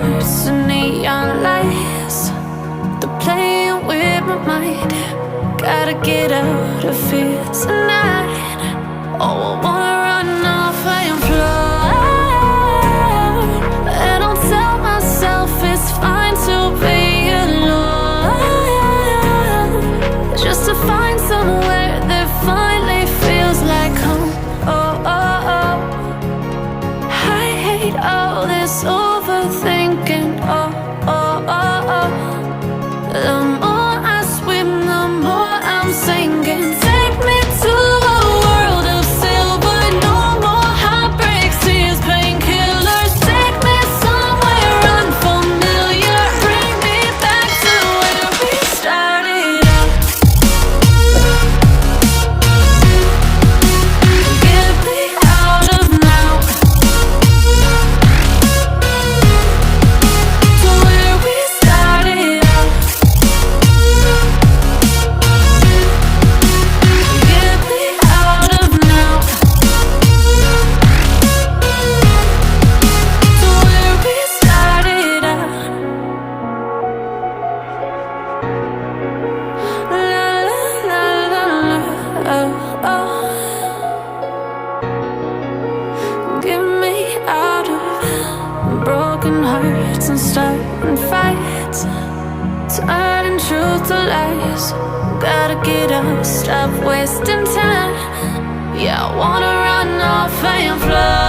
hearts and neon lights. They're playing with my mind. Gotta get out of here tonight. Oh, I wanna run off and fly. And I'll tell myself it's fine to be alone, just to find somewhere that finally feels like home. Oh, oh, oh. I hate all this overthinking. Oh, oh, oh, oh. The more I swim, the more I'm sinking. Take me to a world of silver. No more heartbreaks, tears, painkillers. Take me somewhere unfamiliar. Bring me back to where we started out. Get me out of now, to where we started out. Get me out of now, to where we started out. La la la la la, oh, oh. Get me out of broken hearts and starting fights, turning truth to lies. Gotta get up, stop wasting time. Yeah, I wanna run off and fly.